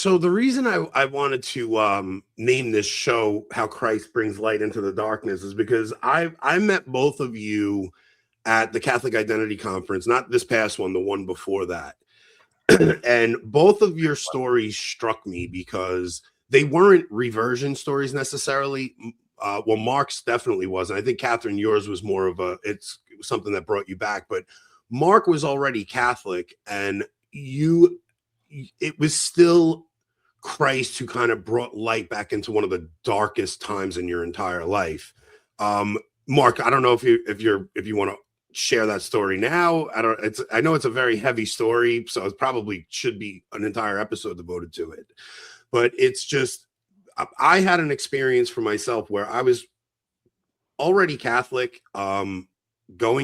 So the reason I wanted to name this show "How Christ Brings Light into the Darkness" is because I met both of you at the Catholic Identity Conference, not this past one, the one before that. And both of your stories struck me because they weren't reversion stories necessarily. Well, Mark's definitely was, and I think Catherine, yours was more of it was something that brought you back. But Mark was already Catholic, and it was still Christ who kind of brought light back into one of the darkest times in your entire life. Mark, I don't know if you want to share that story now. I know it's a very heavy story, so it probably should be an entire episode devoted to it. But it's just, I had an experience for myself where I was already Catholic, going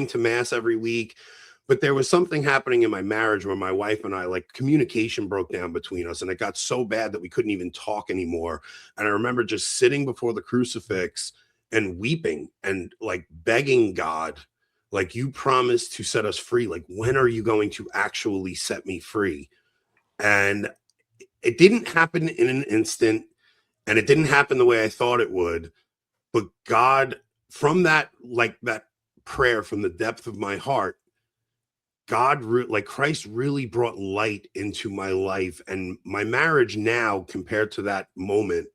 to mass every week, but there was something happening in my marriage where my wife and I, like, communication broke down between us, and it got so bad that we couldn't even talk anymore. And I remember just sitting before the crucifix and weeping and like begging God, like, you promised to set us free. Like, when are you going to actually set me free? And it didn't happen in an instant, and it didn't happen the way I thought it would. But God, from that, like that prayer from the depth of my heart, like Christ really brought light into my life and my marriage now compared to that moment.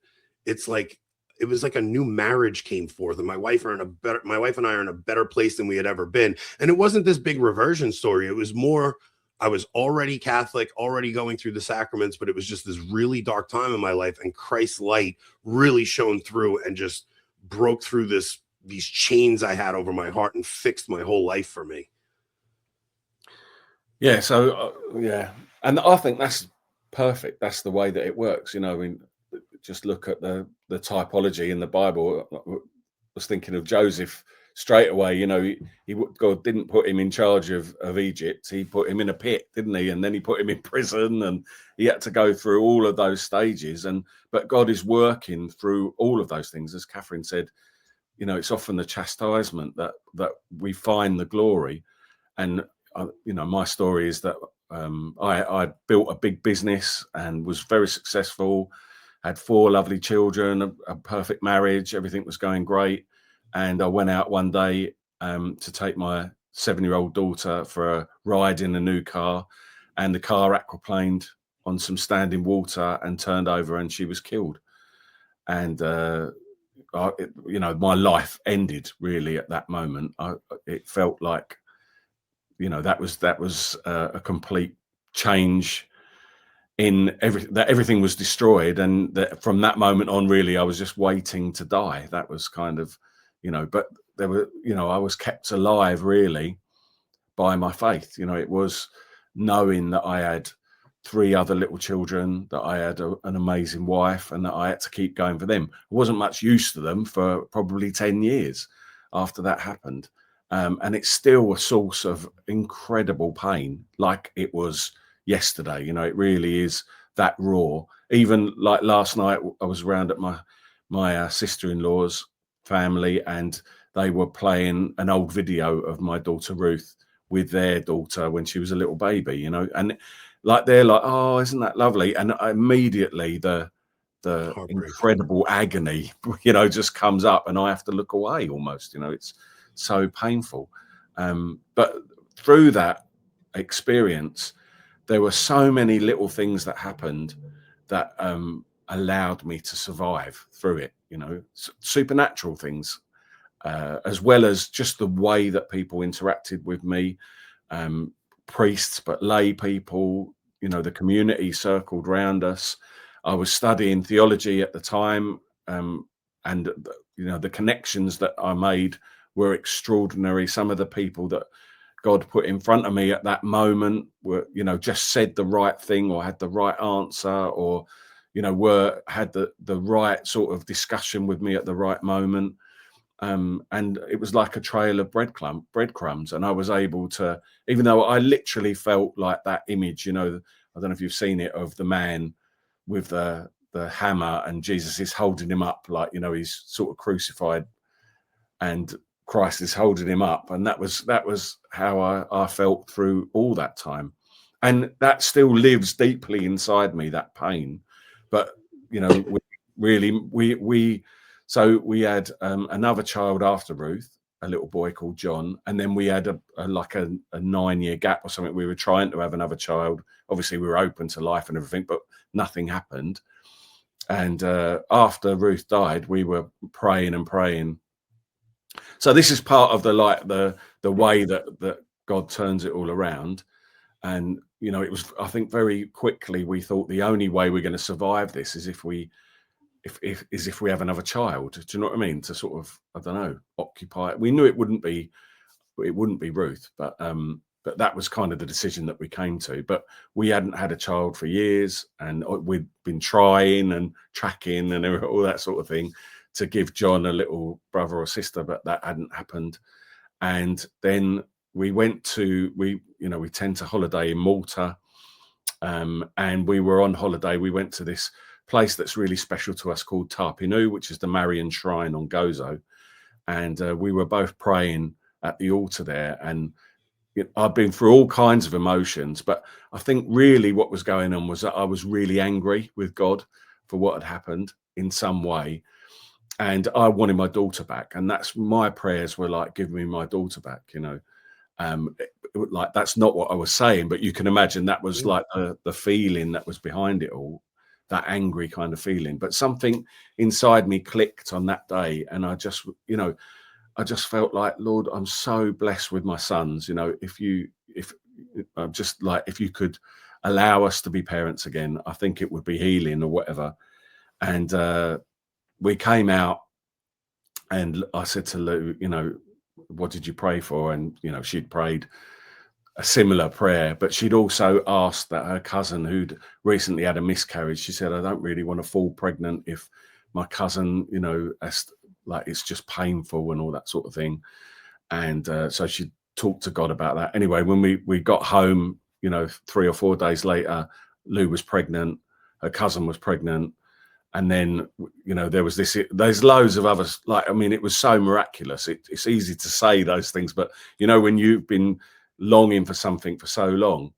It's like, it was like a new marriage came forth, and my wife and I are in a better place than we had ever been. And it wasn't this big reversion story. It was more, I was already Catholic, already going through the sacraments, but it was just this really dark time in my life. And Christ's light really shone through and just broke through these chains I had over my heart and fixed my whole life for me. Yeah, so yeah, and I think that's perfect. That's the way that it works. I mean, just look at the typology in the Bible. I was thinking of Joseph straight away. God didn't put him in charge of Egypt. He put him in a pit, didn't he? And then he put him in prison, and he had to go through all of those stages. But God is working through all of those things, as Catherine said. It's often the chastisement that we find the glory. And my story is that I built a big business and was very successful, had 4 lovely children, a perfect marriage, everything was going great. And I went out one day to take my 7-year-old daughter for a ride in a new car, and the car aquaplaned on some standing water and turned over, and she was killed. And my life ended really at that moment. It felt like that was a complete change in everything. That everything was destroyed, and that from that moment on, really, I was just waiting to die. That was kind of, but there were, I was kept alive really by my faith. It was knowing that I had 3 other little children, that I had an amazing wife, and that I had to keep going for them. I wasn't much use to them for probably 10 years after that happened. And it's still a source of incredible pain, like it was yesterday. It really is that raw. Even like last night, I was around at my sister-in-law's family, and they were playing an old video of my daughter Ruth with their daughter when she was a little baby, and like they're like, "Oh, isn't that lovely?" And immediately the incredible agony, just comes up, and I have to look away almost. It's so painful. But through that experience, there were so many little things that happened that allowed me to survive through it, supernatural things, as well as just the way that people interacted with me, priests, but lay people, the community circled around us. I was studying theology at the time, and the connections that I made were extraordinary. Some of the people that God put in front of me at that moment were, just said the right thing or had the right answer, or, had the right sort of discussion with me at the right moment. And it was like a trail of breadcrumbs. And I was able to, even though I literally felt like that image, I don't know if you've seen it, of the man with the hammer, and Jesus is holding him up, like, he's sort of crucified and Christ is holding him up. And that was how I felt through all that time. And that still lives deeply inside me, that pain. But you know, so we had another child after Ruth, a little boy called John, and then we had a 9-year gap or something. We were trying to have another child. Obviously, we were open to life and everything, but nothing happened. And after Ruth died, we were praying and praying. So this is part of the way that God turns it all around. And you know, it was, I think, very quickly we thought the only way we're going to survive this is if we have another child. Do you know what I mean? To sort of, I don't know, occupy. We knew it wouldn't be Ruth, but that was kind of the decision that we came to. But we hadn't had a child for years, and we'd been trying and tracking and all that sort of thing to give John a little brother or sister, but that hadn't happened. And then we tend to holiday in Malta, and we were on holiday. We went to this place that's really special to us called Tarpinu, which is the Marian Shrine on Gozo, and we were both praying at the altar there. And I've been through all kinds of emotions, but I think really what was going on was that I was really angry with God for what had happened in some way, and I wanted my daughter back. And that's my prayers were like, give me my daughter back, you know. Like, that's not what I was saying, but you can imagine that was like the feeling that was behind it all, that angry kind of feeling. But something inside me clicked on that day, and I just felt like, Lord, I'm so blessed with my sons. You know, if you could allow us to be parents again, I think it would be healing or whatever. And we came out, and I said to Lou, you know, what did you pray for? And, you know, she'd prayed a similar prayer, but she'd also asked that her cousin, who'd recently had a miscarriage, she said, I don't really want to fall pregnant if my cousin, you know, it's just painful and all that sort of thing. And so she talked to God about that. Anyway, when we got home, you know, 3 or 4 days later, Lou was pregnant, her cousin was pregnant. And then, you know, there's loads of others. Like, I mean, it was so miraculous. It's easy to say those things, but, you know, when you've been longing for something for so long,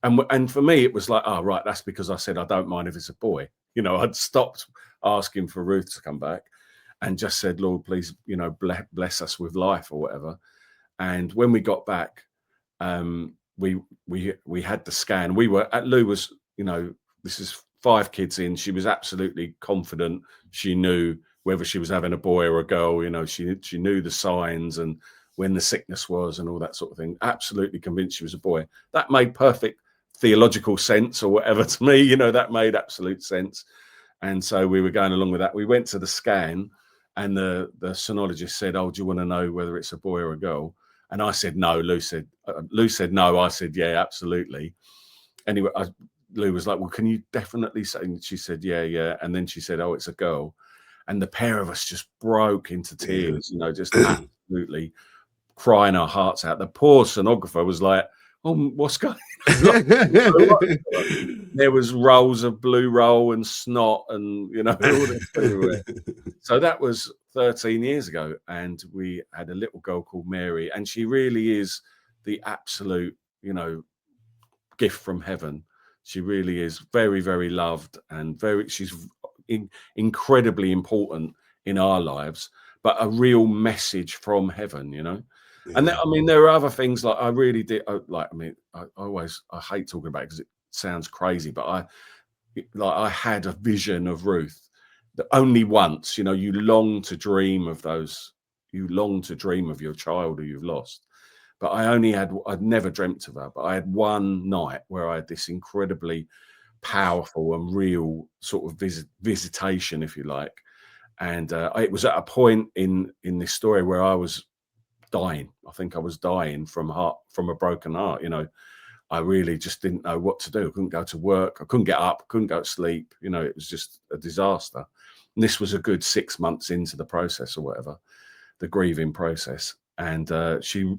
and for me, it was like, oh, right, that's because I said, I don't mind if it's a boy. You know, I'd stopped asking for Ruth to come back and just said, Lord, please, you know, bless us with life or whatever. And when we got back, we had the scan. Lou was, you know, this is 5 kids in. She was absolutely confident. She knew whether she was having a boy or a girl. You know, she knew the signs and when the sickness was and all that sort of thing. Absolutely convinced she was a boy. That made perfect theological sense or whatever to me. You know, that made absolute sense. And so we were going along with that. We went to the scan, and the sonologist said, oh, do you want to know whether it's a boy or a girl? And I said no. Lou said no. I said, yeah, absolutely. Anyway, Lou was like, well, can you definitely say? And she said, yeah. And then she said, oh, it's a girl. And the pair of us just broke into tears, you know, just absolutely crying our hearts out. The poor sonographer was like, oh, what's going on? There was rolls of blue roll and snot and, you know, all this everywhere. So that was 13 years ago. And we had a little girl called Mary. And she really is the absolute, you know, gift from heaven. She really is very, very loved, and she's incredibly important in our lives, but a real message from heaven, you know. Yeah. And I mean, there are other things like I really did like. I mean, I hate talking about it because it sounds crazy, but I had a vision of Ruth that only once, you know, you long to dream of your child who you've lost. But I'd never dreamt of her, but I had one night where I had this incredibly powerful and real sort of visitation, if you like. And it was at a point in this story where I was dying. I think I was dying from a broken heart. You know, I really just didn't know what to do. I couldn't go to work. I couldn't get up. I couldn't go to sleep. You know, it was just a disaster. And this was a good 6 months into the process or whatever, the grieving process. And she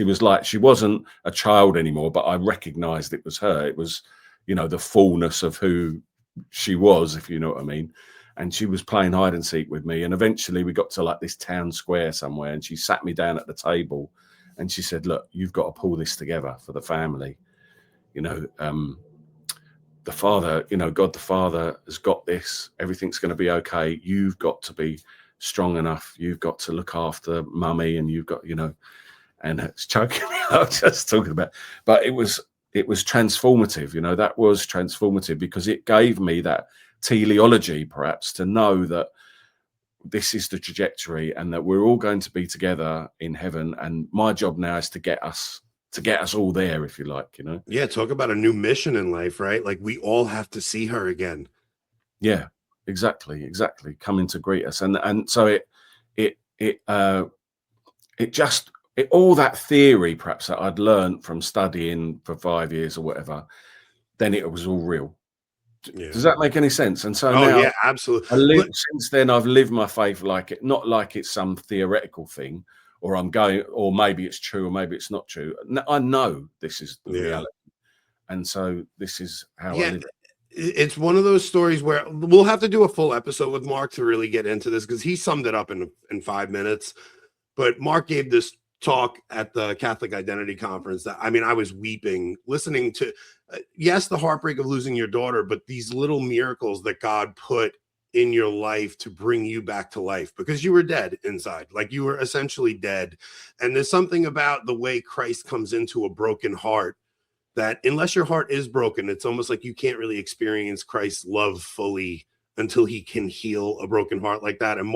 was like, she wasn't a child anymore, but I recognized it was her. It was, you know, the fullness of who she was, if you know what I mean. And she was playing hide and seek with me. And eventually we got to like this town square somewhere, and she sat me down at the table and she said, look, you've got to pull this together for the family. You know, the Father, you know, God the Father has got this. Everything's going to be okay. You've got to be strong enough. You've got to look after mummy, and you've got, you know, and it's choking me out just talking about. But it was transformative. You know, that was transformative because it gave me that teleology, perhaps, to know that this is the trajectory and that we're all going to be together in heaven. And my job now is to get us all there, if you like, you know. Yeah, talk about a new mission in life, right? Like we all have to see her again. Yeah, exactly. Coming to greet us. And so all that theory perhaps that I'd learned from studying for 5 years or whatever, then it was all real. Yeah. Does that make any sense? And so Oh now yeah, absolutely. since then I've lived my faith like it, not like it's some theoretical thing, or I'm going, or maybe it's true, or maybe it's not true. I know this is the reality, and so this is how I live it. It's one of those stories where we'll have to do a full episode with Mark to really get into this because he summed it up in 5 minutes. But Mark gave this talk at the Catholic Identity Conference that, I mean, I was weeping listening to, yes, the heartbreak of losing your daughter, but these little miracles that God put in your life to bring you back to life because you were dead inside, like you were essentially dead. And there's something about the way Christ comes into a broken heart that unless your heart is broken, it's almost like you can't really experience Christ's love fully until he can heal a broken heart like that. And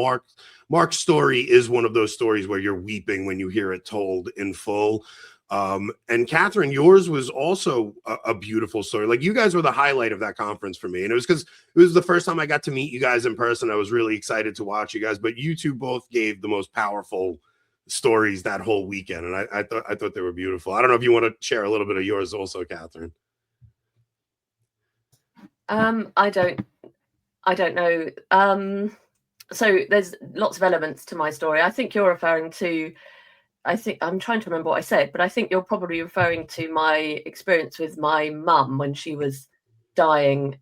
Mark's story is one of those stories where you're weeping when you hear it told in full. And Katherine, yours was also a beautiful story. Like you guys were the highlight of that conference for me. And it was because it was the first time I got to meet you guys in person. I was really excited to watch you guys, but you two both gave the most powerful stories that whole weekend. And I thought they were beautiful. I don't know if you want to share a little bit of yours also, Katherine. I don't know. So there's lots of elements to my story. I think you're referring to, I'm trying to remember what I said, but I think you're probably referring to my experience with my mum when she was dying.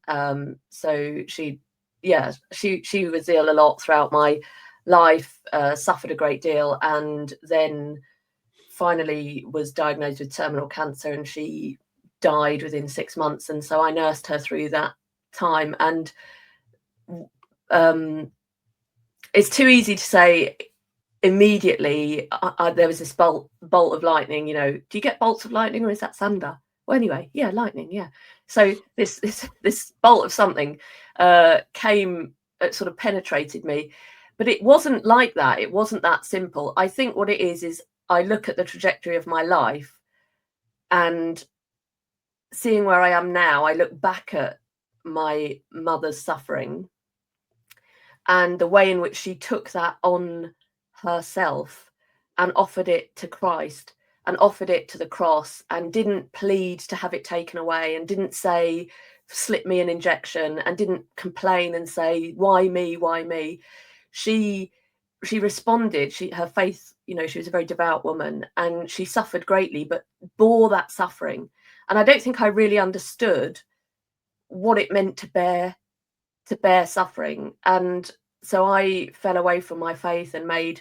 So she was ill a lot throughout my life, suffered a great deal, and then finally was diagnosed with terminal cancer, and she died within 6 months. And so I nursed her through that time. And it's too easy to say immediately there was this bolt of lightning. You know, do you get bolts of lightning or is that thunder? Well, anyway, yeah, lightning, yeah. So this bolt of something came, it sort of penetrated me, but it wasn't like that. It wasn't that simple. I think what it is I look at the trajectory of my life and seeing where I am now, I look back at my mother's suffering and the way in which she took that on herself and offered it to Christ and offered it to the cross and didn't plead to have it taken away and didn't say, slip me an injection, and didn't complain and say, why me? She responded. Her faith, you know, she was a very devout woman and she suffered greatly, but bore that suffering. And I don't think I really understood what it meant to bear suffering. And so I fell away from my faith and made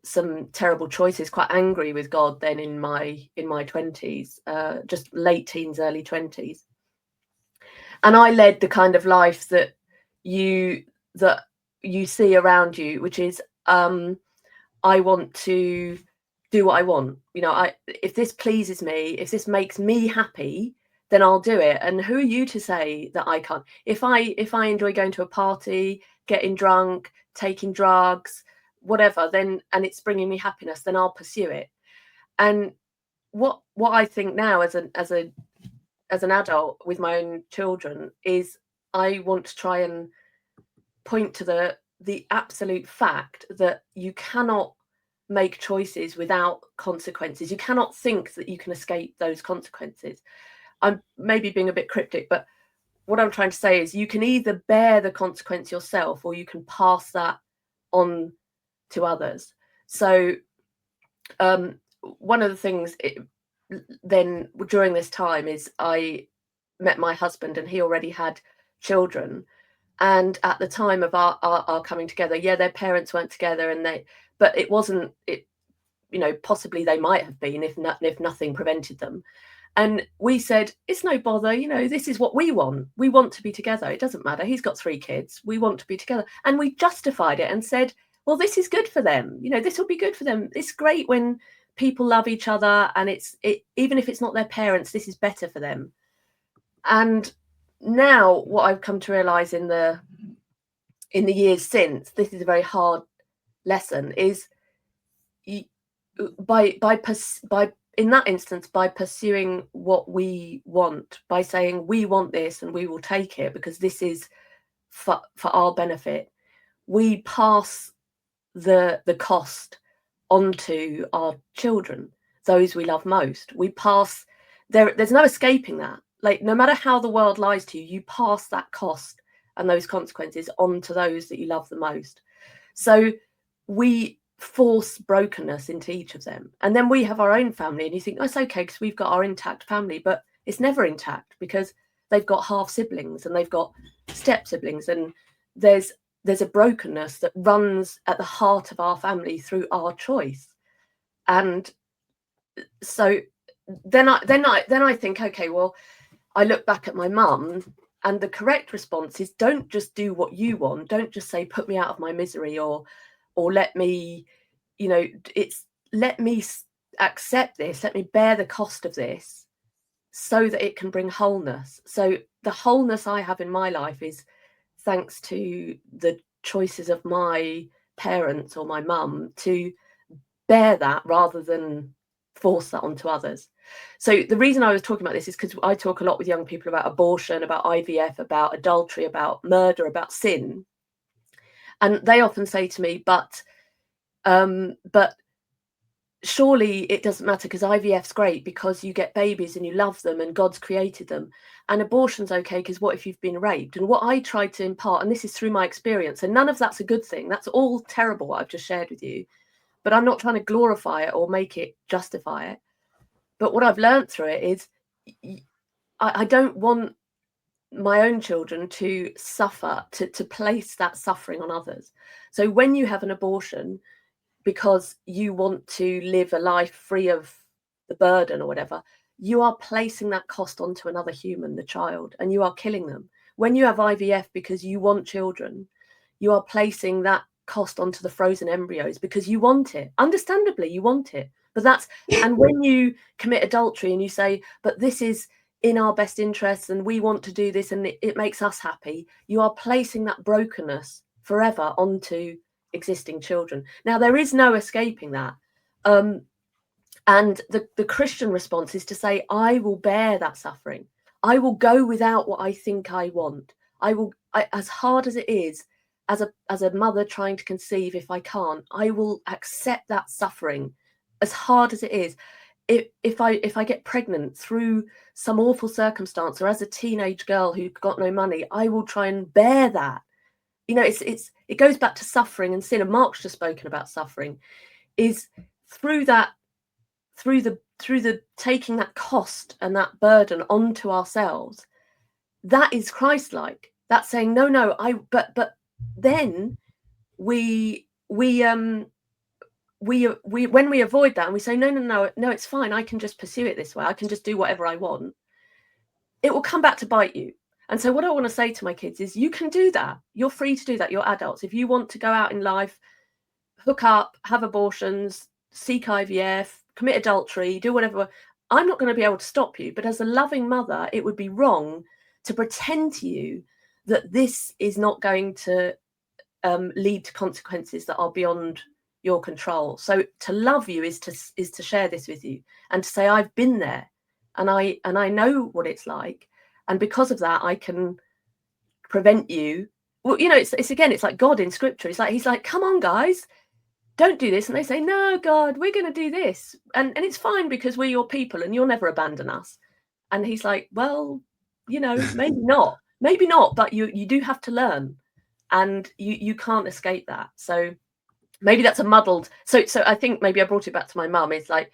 some terrible choices, quite angry with God then in my 20s, just late teens, early 20s. And I led the kind of life that you see around you, which is I want to do what I want. You know, if this pleases me, if this makes me happy, then I'll do it. And who are you to say that I can't? If I enjoy going to a party, getting drunk, taking drugs, whatever, then, and it's bringing me happiness, then I'll pursue it. And what I think now as an adult with my own children is I want to try and point to the absolute fact that you cannot make choices without consequences. You cannot think that you can escape those consequences. I'm maybe being a bit cryptic, but what I'm trying to say is you can either bear the consequence yourself or you can pass that on to others. So one of the things then during this time is I met my husband and he already had children. And at the time of our coming together, their parents weren't together, but it wasn't. You know, possibly they might have been if nothing prevented them. And we said, it's no bother, you know, this is what we want. We want to be together. It doesn't matter. He's got 3 kids. We want to be together. And we justified it and said, well, this is good for them. You know, this will be good for them. It's great when people love each other, and even if it's not their parents, this is better for them. And now what I've come to realize in the years since, this is a very hard lesson, is by in that instance, by pursuing what we want, by saying we want this and we will take it because this is for our benefit, we pass the cost onto our children, those we love most. We pass there's no escaping that. Like, no matter how the world lies to you, you pass that cost and those consequences onto those that you love the most. So we force brokenness into each of them. And then we have our own family, and you think, oh, it's okay because we've got our intact family, but it's never intact because they've got half siblings and they've got step siblings, and there's a brokenness that runs at the heart of our family through our choice. And so then I think, okay, well, I look back at my mum, and the correct response is, don't just do what you want. Don't just say, put me out of my misery, or let me, you know, it's let me accept this, let me bear the cost of this so that it can bring wholeness. So the wholeness I have in my life is thanks to the choices of my parents or my mum to bear that rather than force that onto others. So the reason I was talking about this is because I talk a lot with young people about abortion, about IVF, about adultery, about murder, about sin. And they often say to me, but surely it doesn't matter because IVF's great because you get babies and you love them and God's created them. And abortion's okay because what if you've been raped? And what I try to impart, and this is through my experience, and none of that's a good thing. That's all terrible what I've just shared with you. But I'm not trying to glorify it or make it justify it. But what I've learned through it is I don't want my own children to suffer, to place that suffering on others. So when you have an abortion because you want to live a life free of the burden or whatever, you are placing that cost onto another human, the child, and you are killing them. When you have IVF because you want children, you are placing that cost onto the frozen embryos because you want it. Understandably, you want it. But that's, and when you commit adultery and you say, but this is in our best interests and we want to do this and it makes us happy, you are placing that brokenness forever onto existing children. Now, there is no escaping that. And the Christian response is to say, I will bear that suffering. I will go without what I think I want. As hard as it is, as a mother trying to conceive, if I can't, I will accept that suffering as hard as it is. If I get pregnant through some awful circumstance, or as a teenage girl who got no money, I will try and bear that. You know, it goes back to suffering and sin. And Mark's just spoken about suffering, is through the taking that cost and that burden onto ourselves. That is Christ-like. That's saying no. But then we when we avoid that and we say no, it's fine, I can just pursue it this way, I can just do whatever I want, it will come back to bite you. And so what I want to say to my kids is, you can do that. You're free to do that. You're adults. If you want to go out in life, hook up, have abortions, seek IVF, commit adultery, do whatever, I'm not going to be able to stop you. But as a loving mother, it would be wrong to pretend to you that this is not going to lead to consequences that are beyond your control. So to love you is to share this with you and to say, I've been there and I know what it's like. And because of that, I can prevent you. Well, you know, it's like God in scripture. He's like, come on, guys, don't do this. And they say, no, God, we're going to do this. And it's fine because we're your people and you'll never abandon us. And he's like, well, you know, maybe not, but you do have to learn, and you can't escape that. So maybe that's a muddled. So I think maybe I brought it back to my mum. It's like,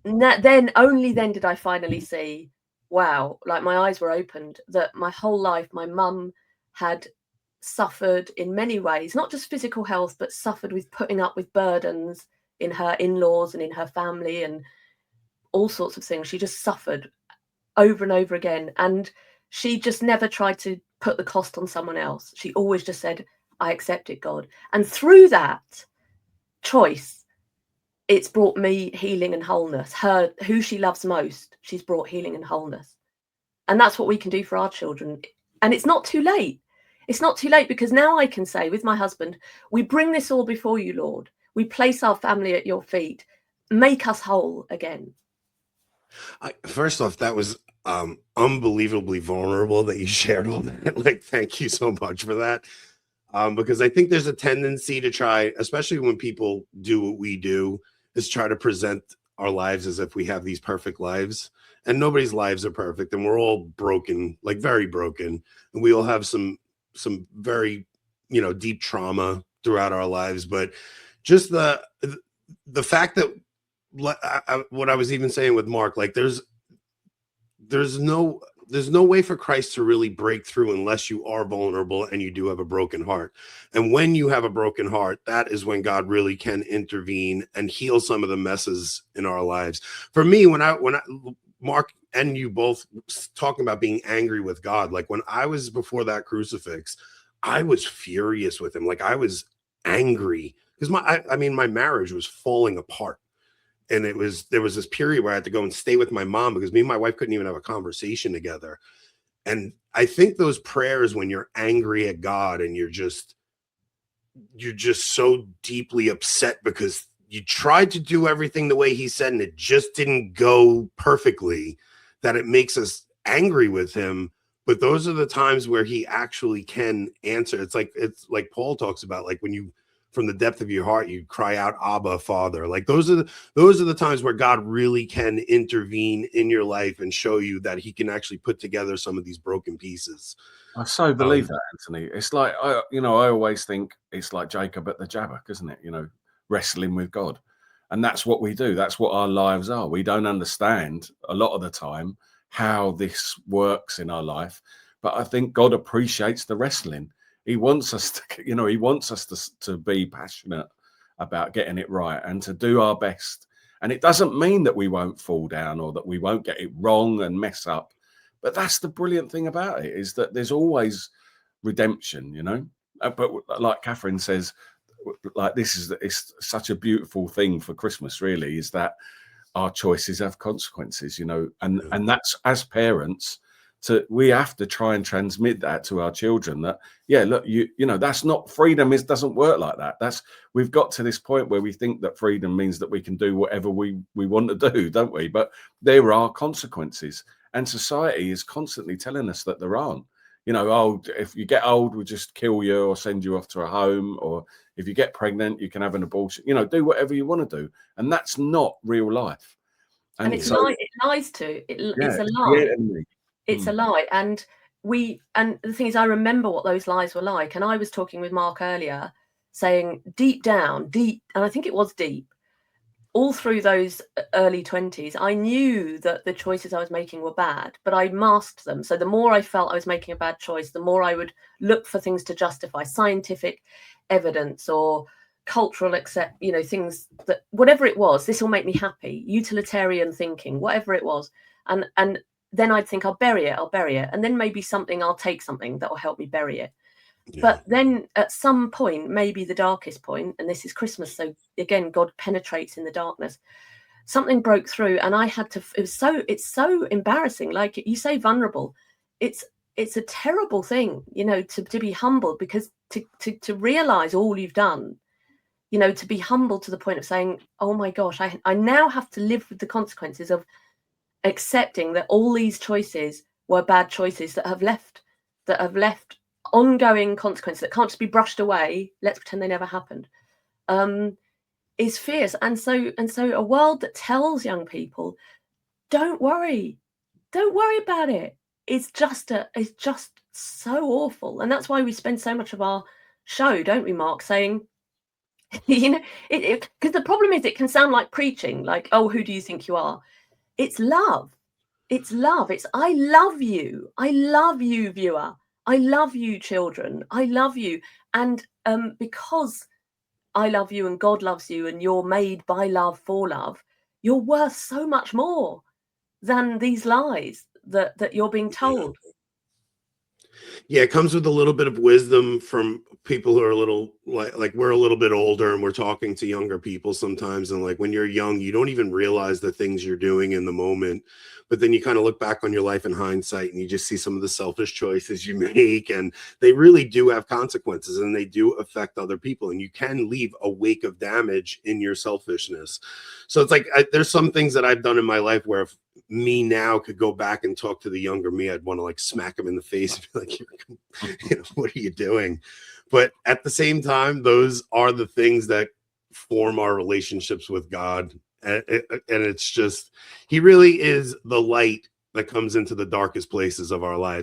only then did I finally see, wow, like my eyes were opened, that my whole life my mum had suffered in many ways, not just physical health, but suffered with putting up with burdens in her in-laws and in her family and all sorts of things. She just suffered over and over again. And she just never tried to put the cost on someone else. She always just said, I accept it, God. And through that choice, it's brought me healing and wholeness. Her, who she loves most, she's brought healing and wholeness. And that's what we can do for our children. And it's not too late. It's not too late, because now I can say with my husband, we bring this all before you, Lord. We place our family at your feet. Make us whole again. First off, that was unbelievably vulnerable that you shared all that. Like, thank you so much for that. Because I think there's a tendency to try, especially when people do what we do, is try to present our lives as if we have these perfect lives. And nobody's lives are perfect, and we're all broken, like very broken. And we all have some very, deep trauma throughout our lives. But just the fact that what I was even saying with Mark, like there's no way for Christ to really break through unless you are vulnerable and you do have a broken heart. And when you have a broken heart, that is when God really can intervene and heal some of the messes in our lives. For me, when I Mark and you both talking about being angry with God, like when I was before that crucifix, I was furious with him. Like I was angry because my marriage was falling apart. And there was this period where I had to go and stay with my mom because me and my wife couldn't even have a conversation together. And I think those prayers, when you're angry at God and you're just so deeply upset because you tried to do everything the way he said and it just didn't go perfectly, that it makes us angry with him. But those are the times where he actually can answer. It's like Paul talks about, like when you, from the depth of your heart, you cry out, Abba, Father. Like those are the times where God really can intervene in your life and show you that he can actually put together some of these broken pieces. I so believe that, Anthony. It's like, I always think it's like Jacob at the Jabbok, isn't it? Wrestling with God. And that's what we do. That's what our lives are. We don't understand a lot of the time how this works in our life, but I think God appreciates the wrestling. He wants us to be passionate about getting it right and to do our best. And it doesn't mean that we won't fall down or that we won't get it wrong and mess up. But that's the brilliant thing about it, is that there's always redemption, But like Katherine says, like it's such a beautiful thing for Christmas, really, is that our choices have consequences, and that's, as parents, we have to try and transmit that to our children, that look, that's not freedom. It doesn't work like that. We've got to this point where we think that freedom means that we can do whatever we want to do, don't we? But there are consequences, and society is constantly telling us that there aren't. If you get old, we'll just kill you or send you off to a home, or if you get pregnant, you can have an abortion, do whatever you want to do. And that's not real life. And it's it lies to. It's a lie. It's a lie. And the thing is, I remember what those lies were like. And I was talking with Mark earlier, saying deep down, and I think it was deep, all through those early 20s, I knew that the choices I was making were bad, but I masked them. So the more I felt I was making a bad choice, the more I would look for things to justify, scientific evidence or cultural things that, whatever it was, this will make me happy, utilitarian thinking, whatever it was. And then I'd think, I'll bury it. And then maybe I'll take something that will help me bury it. Yeah. But then at some point, maybe the darkest point, and this is Christmas, so again, God penetrates in the darkness, something broke through, and I had to, it's so embarrassing. Like you say, vulnerable. It's a terrible thing, to be humbled, because to realize all you've done, to be humbled to the point of saying, oh my gosh, I now have to live with the consequences of accepting that all these choices were bad choices that have left ongoing consequences that can't just be brushed away. Let's pretend they never happened. Is fierce. And so a world that tells young people, don't worry about it. It's just so awful. And that's why we spend so much of our show, don't we, Mark, saying, because the problem is it can sound like preaching, like, oh, who do you think you are? It's love. It's love. It's, I love you. I love you, viewer. I love you, children. I love you. And because I love you and God loves you and you're made by love for love, you're worth so much more than these lies. that you're being told. Yeah, it comes with a little bit of wisdom from people who are a little like we're a little bit older, and we're talking to younger people sometimes. And like when you're young, you don't even realize the things you're doing in the moment. But then you kind of look back on your life in hindsight and you just see some of the selfish choices you make. And they really do have consequences, and they do affect other people. And you can leave a wake of damage in your selfishness. So it's like there's some things that I've done in my life where if me now could go back and talk to the younger me, I'd want to like smack him in the face and be like, you know, what are you doing? But at the same time, those are the things that form our relationships with God. And it's just, he really is the light that comes into the darkest places of our lives.